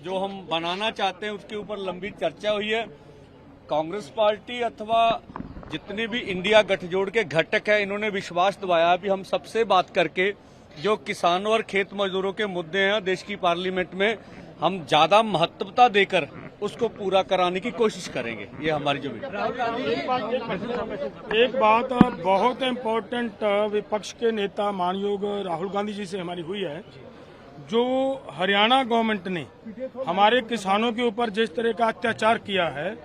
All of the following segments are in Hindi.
जो हम बनाना चाहते हैं उसके ऊपर लंबी चर्चा हुई है। कांग्रेस पार्टी अथवा जितने भी इंडिया गठजोड़ के घटक है, इन्होंने विश्वास दिलाया कि हम सबसे बात करके जो किसानों और खेत मजदूरों के मुद्दे हैं देश की पार्लियामेंट में, हम ज्यादा महत्वता देकर उसको पूरा कराने की कोशिश करेंगे। ये हमारी जो एक बात बहुत इम्पोर्टेंट विपक्ष के नेता मानयोग राहुल गांधी जी से हमारी हुई है। जो हरियाणा गवर्नमेंट ने हमारे किसानों के ऊपर जिस तरह का अत्याचार किया है,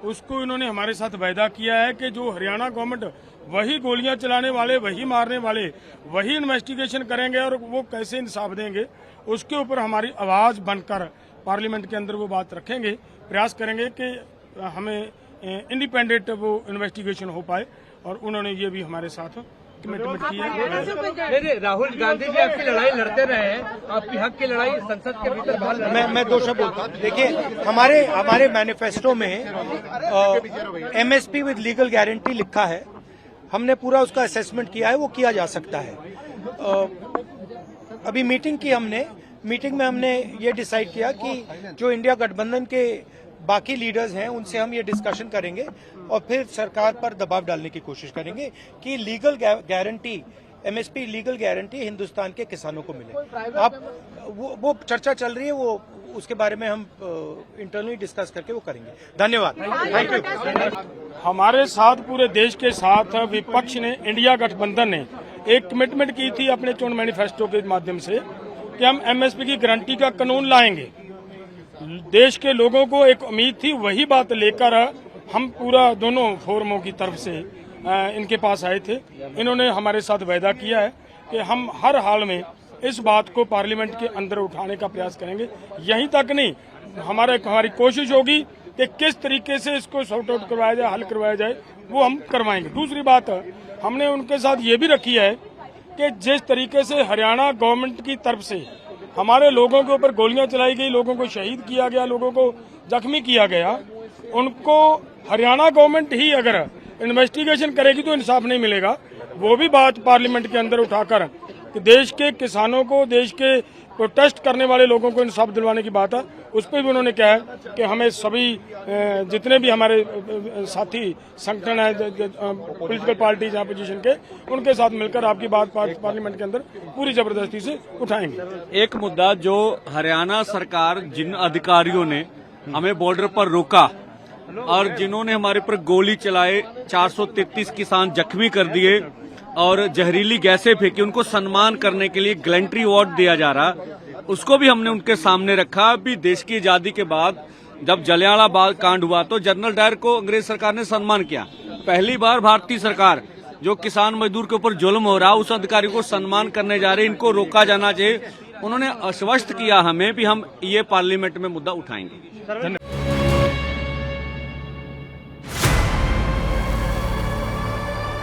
उसको इन्होंने हमारे साथ वायदा किया है कि जो हरियाणा गवर्नमेंट वही गोलियां चलाने वाले, वही मारने वाले, वही इन्वेस्टिगेशन करेंगे और वो कैसे इंसाफ देंगे, उसके ऊपर हमारी आवाज बनकर पार्लियामेंट के अंदर वो बात रखेंगे। प्रयास करेंगे कि हमें इंडिपेंडेंट वो इन्वेस्टिगेशन हो पाए, और उन्होंने ये भी हमारे साथ कमिटमेंट की है। राहुल गांधी जी आपकी लड़ाई लड़ते रहे हैं, आपकी हक की लड़ाई संसद के भीतर बाहर। मैं दो शब्द बोलता हूँ। देखिए, हमारे मैनिफेस्टो में एमएसपी विद लीगल गारंटी लिखा है। हमने पूरा उसका असेसमेंट किया है, वो किया जा सकता है। अभी मीटिंग में हमने ये डिसाइड किया कि जो इंडिया गठबंधन के बाकी लीडर्स हैं उनसे हम ये डिस्कशन करेंगे और फिर सरकार पर दबाव डालने की कोशिश करेंगे कि legal guarantee, MSP legal guarantee Hindustan के किसानों को मिले। अब वो चर्चा चल रही है, वो उसके बारे में हम इंटरनली डिस्कस करके वो करेंगे। धन्यवाद, थैंक यू। हमारे साथ, पूरे देश के साथ विपक्ष ने, इंडिया गठबंधन ने एक कमिटमेंट की थी अपने चुनाव मैनिफेस्टो के माध्यम से कि हम एमएसपी की गारंटी का कानून लाएंगे। देश के लोगों को एक उम्मीद थी, वही बात लेकर हम पूरा दोनों फोरमों की तरफ से इनके पास आए थे। इन्होंने हमारे साथ वायदा किया है कि हम हर हाल में इस बात को पार्लियामेंट के अंदर उठाने का प्रयास करेंगे। यहीं तक नहीं, हमारी कोशिश होगी कि किस तरीके से इसको सॉर्ट आउट करवाया जाए, हल करवाया जाए, वो हम करवाएंगे। दूसरी बात, हमने उनके साथ ये भी रखी है कि जिस तरीके से हरियाणा गवर्नमेंट की तरफ से हमारे लोगों के ऊपर गोलियां चलाई गई, लोगों को शहीद किया गया, लोगों को जख्मी किया गया, उनको हरियाणा गवर्नमेंट ही अगर इन्वेस्टिगेशन करेगी तो इंसाफ नहीं मिलेगा। वो भी बात पार्लियामेंट के अंदर उठाकर कि देश के किसानों को, देश के प्रोटेस्ट करने वाले लोगों को इंसाफ दिलवाने की बात है। उस पर भी उन्होंने कहा है कि हमें सभी जितने भी हमारे साथी संगठन है, पॉलिटिकल पार्टीज हैं अपोजिशन के, उनके साथ मिलकर आपकी बात पार्लियामेंट के अंदर पूरी जबरदस्ती से उठाएंगे। एक मुद्दा जो हरियाणा सरकार, जिन अधिकारियों ने हमें बॉर्डर पर रोका और जिन्होंने हमारे पर गोली चलाए, 433 किसान जख्मी कर दिए और जहरीली गैसें फेंकी, उनको सम्मान करने के लिए गैलेंट्री अवार्ड दिया जा रहा, उसको भी हमने उनके सामने रखा। अभी देश की आजादी के बाद जब जलियांवाला बाग कांड हुआ तो जनरल डायर को अंग्रेज सरकार ने सम्मान किया। पहली बार भारतीय सरकार जो किसान मजदूर के ऊपर जुल्म हो रहा, उस अधिकारी को सम्मान करने जा रहे, इनको रोका जाना चाहिए। उन्होंने आश्वस्त किया हमें भी हम ये पार्लियामेंट में मुद्दा उठाएंगे।